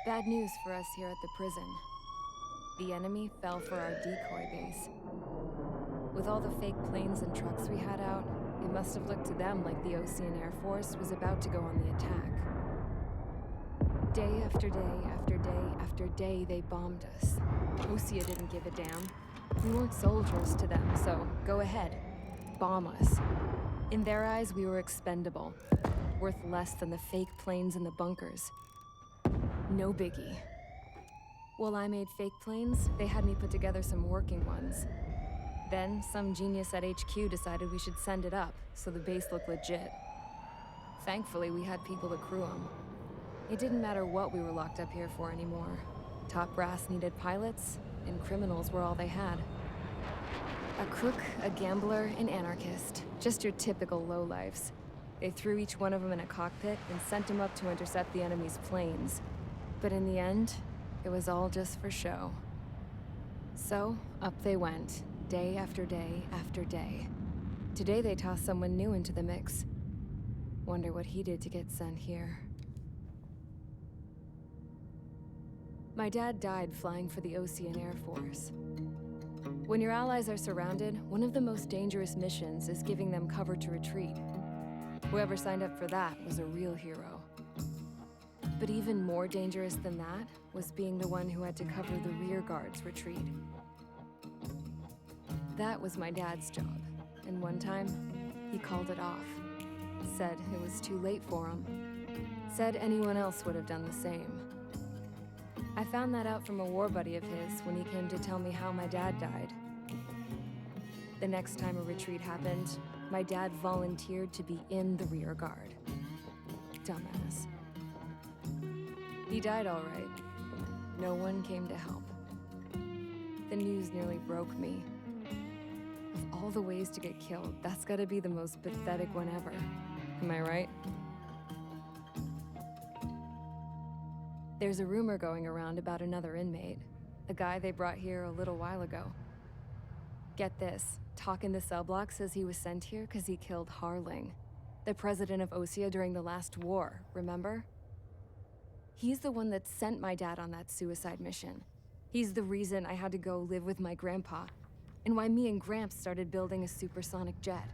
Bad news for us here at the prison. The enemy fell for our decoy base. With all the fake planes and trucks we had out, it must have looked to them like the Ocean Air Force was about to go on the attack. Day after day after day after day, they bombed us. Osea didn't give a damn. We weren't soldiers to them, so go ahead. Bomb us. In their eyes, we were expendable. Worth less than the fake planes in the bunkers. No biggie. While I made fake planes, they had me put together some working ones. Then, some genius at HQ decided we should send it up, so the base looked legit. Thankfully, we had people to crew them. It didn't matter what we were locked up here for anymore. Top brass needed pilots, and criminals were all they had. A crook, a gambler, an anarchist. Just your typical lowlifes. They threw each one of them in a cockpit and sent them up to intercept the enemy's planes. But in the end, it was all just for show. So, up they went, day after day after day. Today they tossed someone new into the mix. Wonder what he did to get sent here. My dad died flying for the Ocean Air Force. When your allies are surrounded, one of the most dangerous missions is giving them cover to retreat. Whoever signed up for that was a real hero. But even more dangerous than that was being the one who had to cover the rear guard's retreat. That was my dad's job, and one time, he called it off. Said it was too late for him. Said anyone else would have done the same. I found that out from a war buddy of his when he came to tell me how my dad died. The next time a retreat happened, my dad volunteered to be in the rear guard. Dumbass. He died all right. No one came to help. The news nearly broke me. Of all the ways to get killed, that's gotta be the most pathetic one ever. Am I right? There's a rumor going around about another inmate. A guy they brought here a little while ago. Get this, talk in the cell block says he was sent here because he killed Harling, the president of Osea during the last war, remember? He's the one that sent my dad on that suicide mission. He's the reason I had to go live with my grandpa, and why me and Gramps started building a supersonic jet.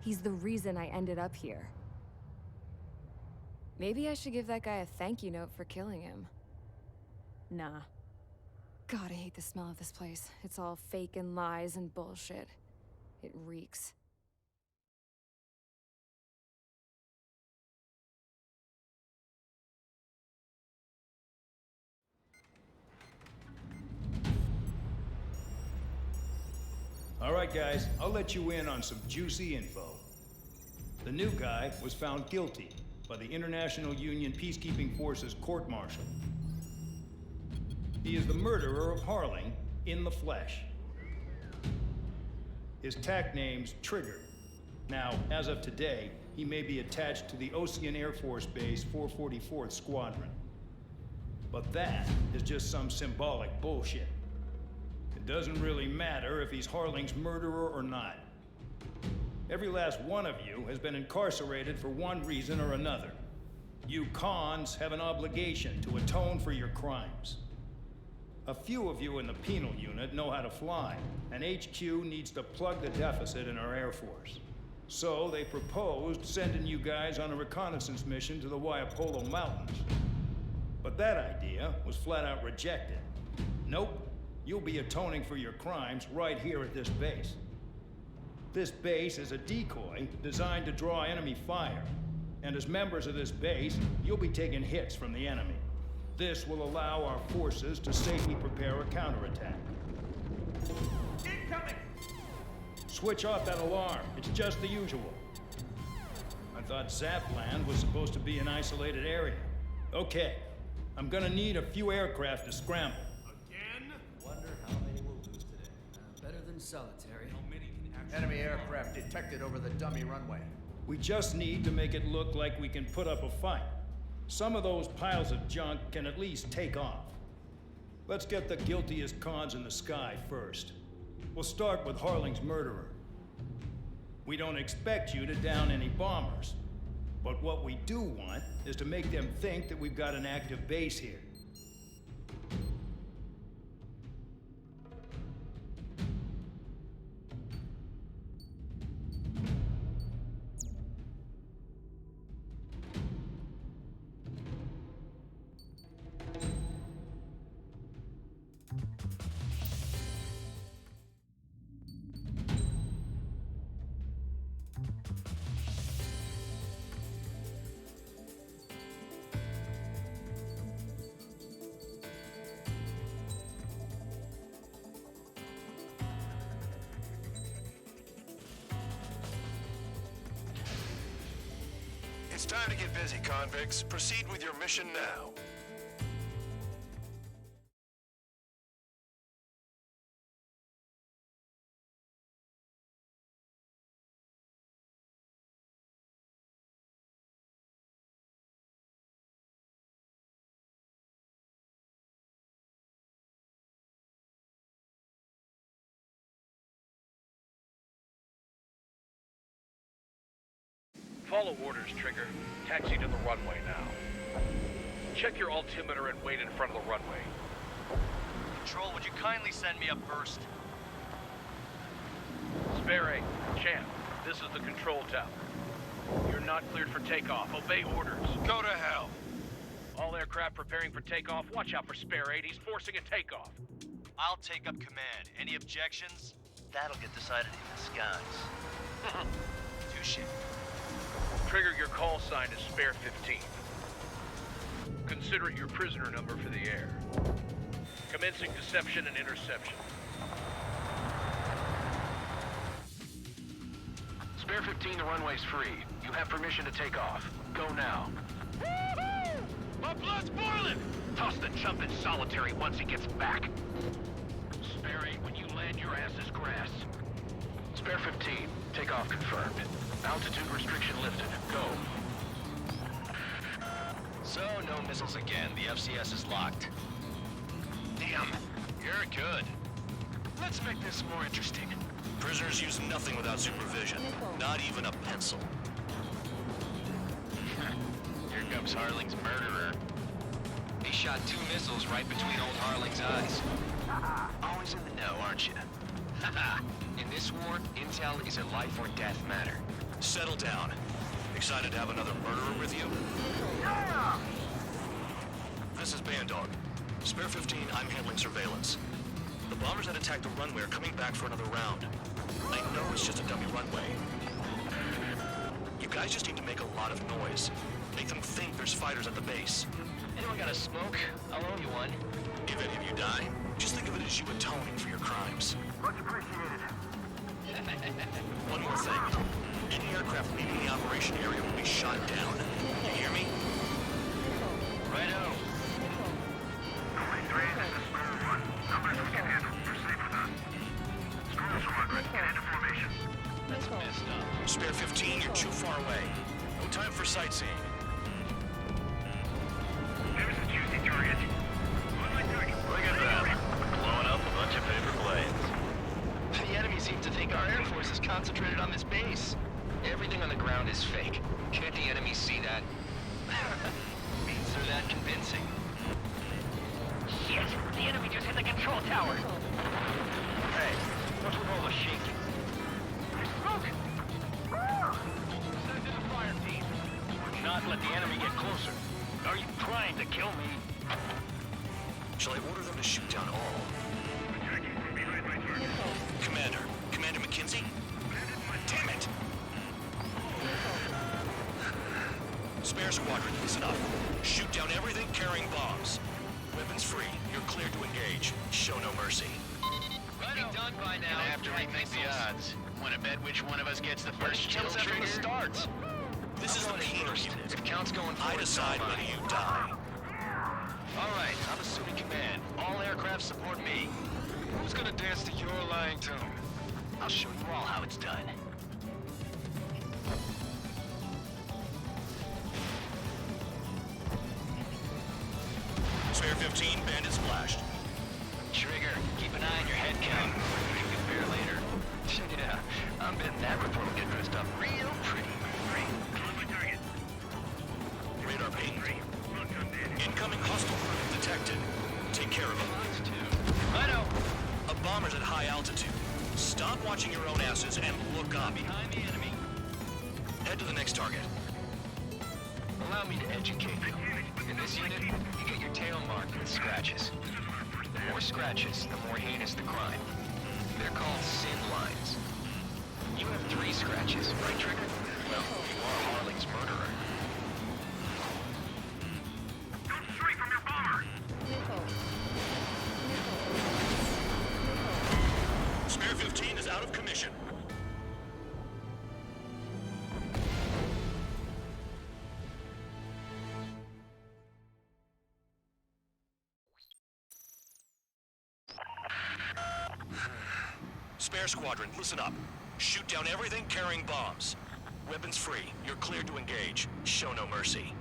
He's the reason I ended up here. Maybe I should give that guy a thank you note for killing him. Nah. God, I hate the smell of this place. It's all fake and lies and bullshit. It reeks. All right, guys, I'll let you in on some juicy info. The new guy was found guilty by the International Union Peacekeeping Forces court-martial. He is the murderer of Harling in the flesh. His TAC name's Trigger. Now, as of today, he may be attached to the Ocean Air Force Base 444th Squadron. But that is just some symbolic bullshit. It doesn't really matter if he's Harling's murderer or not. Every last one of you has been incarcerated for one reason or another. You cons have an obligation to atone for your crimes. A few of you in the penal unit know how to fly, and HQ needs to plug the deficit in our Air Force. So they proposed sending you guys on a reconnaissance mission to the Waiapolo Mountains. But that idea was flat out rejected. Nope. You'll be atoning for your crimes right here at this base. This base is a decoy designed to draw enemy fire. And as members of this base, you'll be taking hits from the enemy. This will allow our forces to safely prepare a counterattack. Incoming! Switch off that alarm. It's just the usual. I thought Zapland was supposed to be an isolated area. Okay, I'm gonna need a few aircraft to scramble. Wonder how many we'll lose today. Better than solitary. How many can actually... Enemy aircraft detected over the dummy runway. We just need to make it look like we can put up a fight. Some of those piles of junk can at least take off. Let's get the guiltiest cons in the sky first. We'll start with Harling's murderer. We don't expect you to down any bombers. But what we do want is to make them think that we've got an active base here. It's time to get busy, convicts. Proceed with your mission now. Follow orders, Trigger. Taxi to the runway now. Check your altimeter and wait in front of the runway. Control, would you kindly send me up first? Spare 8, Champ, this is the control tower. You're not cleared for takeoff. Obey orders. Go to hell. All aircraft preparing for takeoff. Watch out for Spare 8. He's forcing a takeoff. I'll take up command. Any objections? That'll get decided in the skies. Touche. Trigger, your call sign is Spare 15. Consider it your prisoner number for the air. Commencing deception and interception. Spare 15, the runway's free. You have permission to take off. Go now. My blood's boiling! Toss the chump in solitary once he gets back. Spare 8, when you land, your ass is grass. Spare 15, takeoff confirmed. Altitude restriction lifted. Go. So, no missiles again. The FCS is locked. Damn, you're good. Let's make this more interesting. Prisoners use nothing without supervision. Not even a pencil. Here comes Harling's murderer. He shot 2 missiles right between old Harling's eyes. Always in the know, aren't you? In this war, intel is a life or death matter. Settle down. Excited to have another murderer with you? This is Bandog. Spare 15, I'm handling surveillance. The bombers that attacked the runway are coming back for another round. I know it's just a dummy runway. You guys just need to make a lot of noise. Make them think there's fighters at the base. Anyone got a smoke? I'll owe you one. If any of you die, just think of it as you atoning for your crimes. Much appreciated. One more thing. Any aircraft leaving the operation area will be shot down. You hear me? Righto. Only 3, this is School 1. Numbers we can handle. Proceed with us. School Squadron, get into formation. That's messed up. Spare 15, you're too far away. No time for sightseeing. There's the juicy target. On my target. Look at that. Blowing up a bunch of paper planes. The enemy seems to think our Air Force is concentrated on this base. Everything on the ground is fake. Can't the enemy see that? Means they're that convincing. Shit! The enemy just hit the control tower! Hey, what's with all the shaking? There's smoke! Send in the fire team. Do not let the enemy get closer. Are you trying to kill me? Shall I order them to shoot down all? Attacking from behind my target. Commander McKenzie? Damn it! Spare squadron, listen up. Shoot down everything carrying bombs. Weapons free. You're cleared to engage. Show no mercy. Be done by now. Gonna have to rethink the odds. Wanna bet which one of us gets the first kill Kills after the trigger? start. This is the penal First, unit. if counts going I forward, decide fine. whether you die. All right, I'm assuming command. All aircraft support me. Who's gonna dance to your lying tune? I'll show you all how it's done. Spare 15, bandit splashed. Trigger, keep an eye on your head count. You can compare later. Yeah, I'm betting that report will get dressed up real pretty. On my target. Radar ping. Welcome, Danny. Incoming hostile group detected. Take care of them. Righto. A bomber's at high altitude. Stop watching your own asses and look up. Behind the enemy. Head to the next target. Allow me to educate you. In this unit, you get your tail marked with scratches. The more scratches, the more heinous the crime. They're called sin lines. You have 3 scratches. scratches, right, Trigger? Well, you are Harling's murderer. Don't stray from your bomber! Spare 15 is out of commission. Spare squadron, listen up. Shoot down everything carrying bombs. Weapons free. You're cleared to engage. Show no mercy.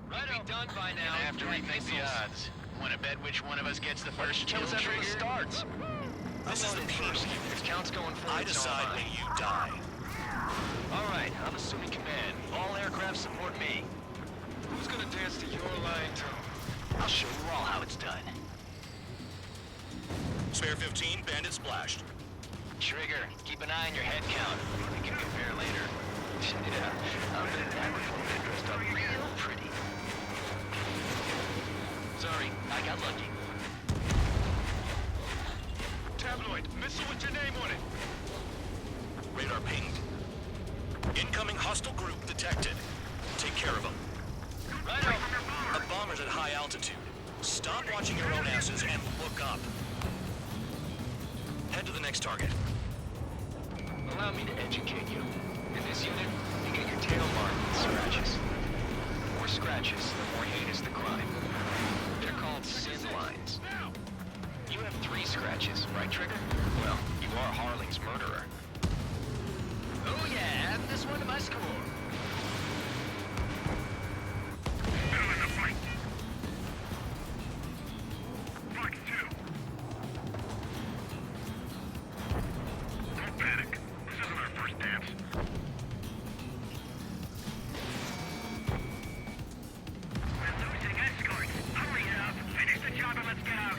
Righto. Done by now. And after rethink the odds. Want to bet which one of us gets the first kill Kills after trigger? the starts. This is the first. peak. If count's going forward, I decide when you die. All right, I'm assuming command. All aircraft support me. Who's gonna dance to your line tone? I'll show you all how it's done. Spare 15, bandit splashed. Trigger, keep an eye on your head count. We can compare later. Yeah, I bet that would dressed up real pretty. Sorry, I got lucky. Tabloid, missile with your name on it. Radar pinged. Incoming hostile group detected. Take care of them. Righto. The bomber's at high altitude. Stop watching your own asses and look up. Head to the next target. Allow me to educate you. In this unit, you get your tail marked with scratches. The more scratches, the more heinous the crime. They're called sin lines. You have 3 scratches, right, Trigger? Well, you are Harling's murderer. Oh yeah, add this one to my score. Middle in the fight. Flex 2. Don't panic. This isn't our first dance. We're losing escorts. Hurry it up. Finish the job and let's get out.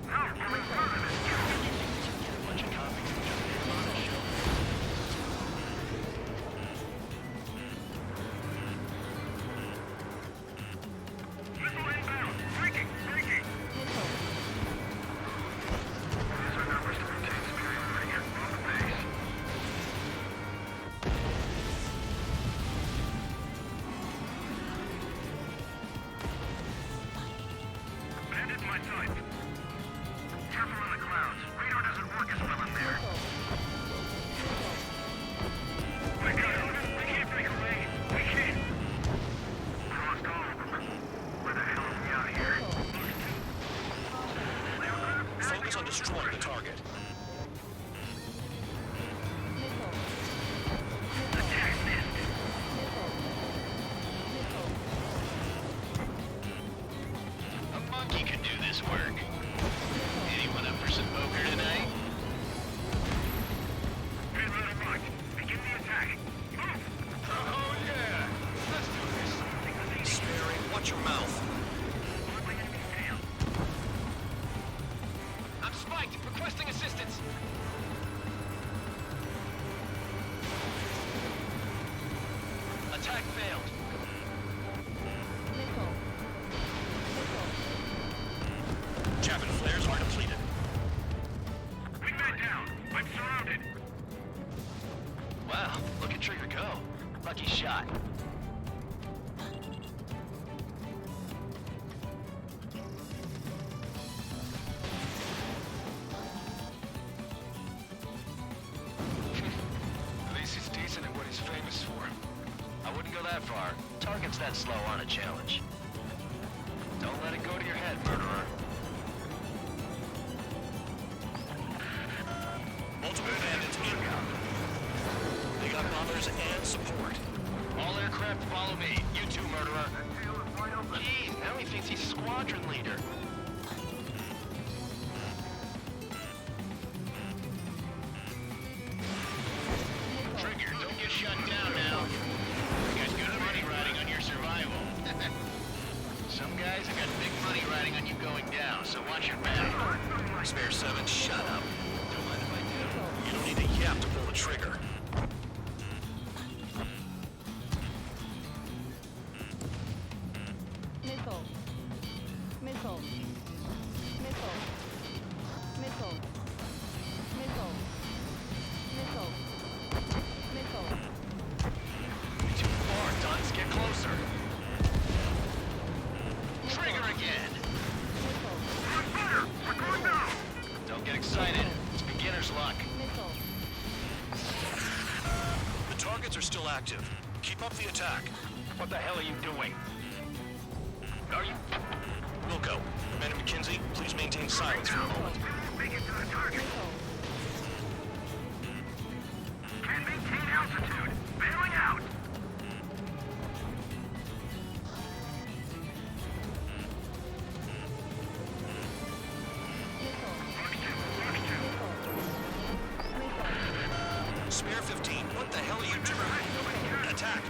No, we're further than Get a bunch of copies of the show. Missile inbound. Breaking. These are numbers to maintain superiority on the base. Bandit my sight. Careful on the clouds. Radar doesn't work as well in there. We got it. We can't break away. We can't. We lost all of them. Where the hell are we out here? Focus on destroying the target. Attack missed. A monkey can do this work. Anyone up for some poker tonight? Pin letter marked. Begin the attack. Move! Oh yeah! Let's do this. Sparing, watch your mouth. On my enemy's tail. I'm spiked. Requesting assistance. Attack failed. Chaff and flares are depleted. Wingman down. I'm surrounded. Wow, look at Trigger go. Lucky shot. At least he's decent at what he's famous for. I wouldn't go that far. Target's that slow on a challenge. Don't let it go to your head, murderer. Multiple bandits inbound. They got bombers and support. All aircraft follow me. You too, murderer. Jeez, now he thinks he's squadron leader. Trigger, don't get shut down now. You got good money riding on your survival. Some guys have got big money riding on you going down, so watch your back. Spare 7, shut up. Don't mind if I do. You don't need to yap to pull the trigger. Missile. targets are still active. Keep up the attack. What the hell are you doing? Are you... Wilco, Commander McKenzie, please maintain silence for a moment. Make it to the target. Can't maintain altitude. Bailing out. Spare 15, what the hell are you doing? Attack!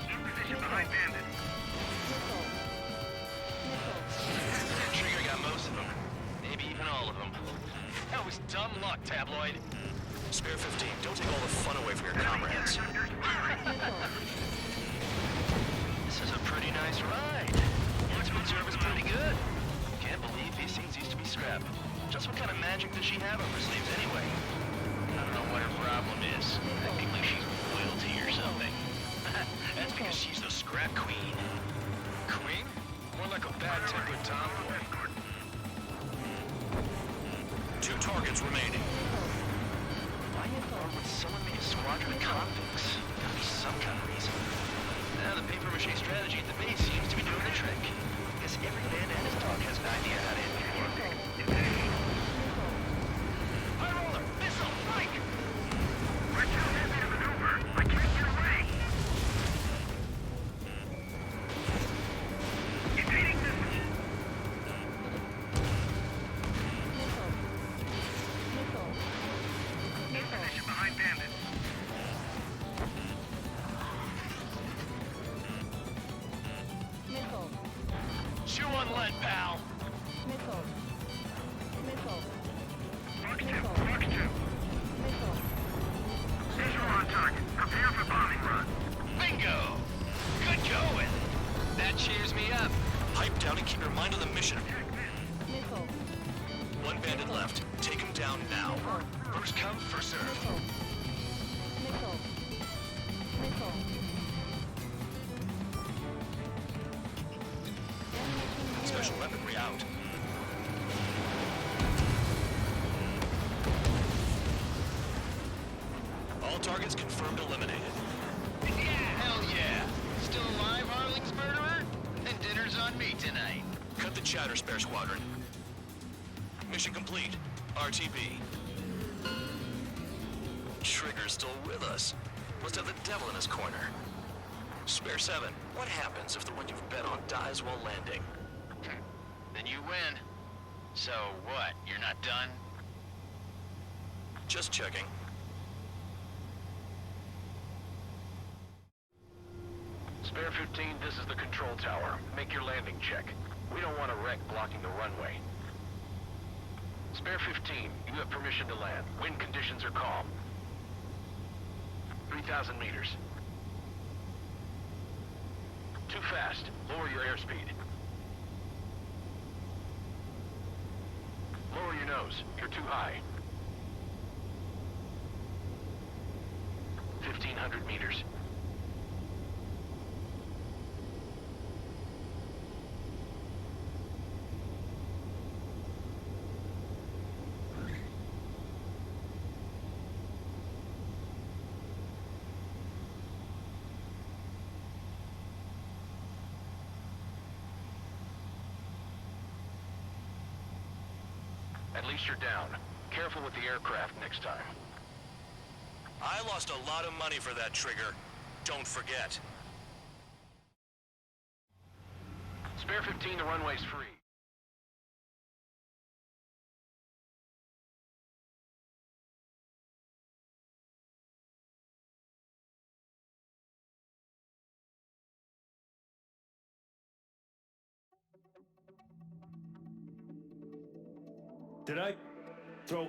In position behind bandits. Trigger got most of them. Maybe even all of them. That was dumb luck, Tabloid. Spare 15, don't take all the fun away from your comrades. This is a pretty nice ride. Marksman service pretty good. Can't believe these things used to be scrapped. Just what kind of magic does she have up her sleeves anyway? I don't know what her problem is. Acting like she's royalty or something. That's because she's the scrap queen. Queen? More like a bad-tempered tomboy. 2 targets remaining. Why would someone make a squadron of convicts? Gotta be some kind of reason. Now the paper-mache strategy at the base seems to be doing the trick. Guess every man and his dog has an idea how to end the war. High roller! Missile! Strike! We're too busy to maneuver. I can't get away. Evading missile. In position behind bandits. Chew on lead, pal! Fox 2, Fox 2. Visual on target. Prepare for bombing run. Bingo! Good going! That cheers me up. Pipe down and keep your mind on the mission. Check this. 1 bandit left. Take him down now. First come, first serve. Special weaponry out. All targets confirmed eliminated. Yeah, hell yeah. Still alive, Harling's murderer? Then dinner's on me tonight. Cut the chatter, Spare Squadron. Mission complete. RTB. Trigger's still with us. Must have the devil in his corner. Spare 7, what happens if the one you've bet on dies while landing? Then you win. So what, you're not done? Just checking. Spare 15, this is the control tower. Make your landing check. We don't want a wreck blocking the runway. Spare 15, you have permission to land. Wind conditions are calm. 3,000 meters. Too fast. Lower your airspeed. Lower your nose. You're too high. 1,500 meters. At least you're down. Careful with the aircraft next time. I lost a lot of money for that trigger. Don't forget. Spare 15, the runway's free. Did I throw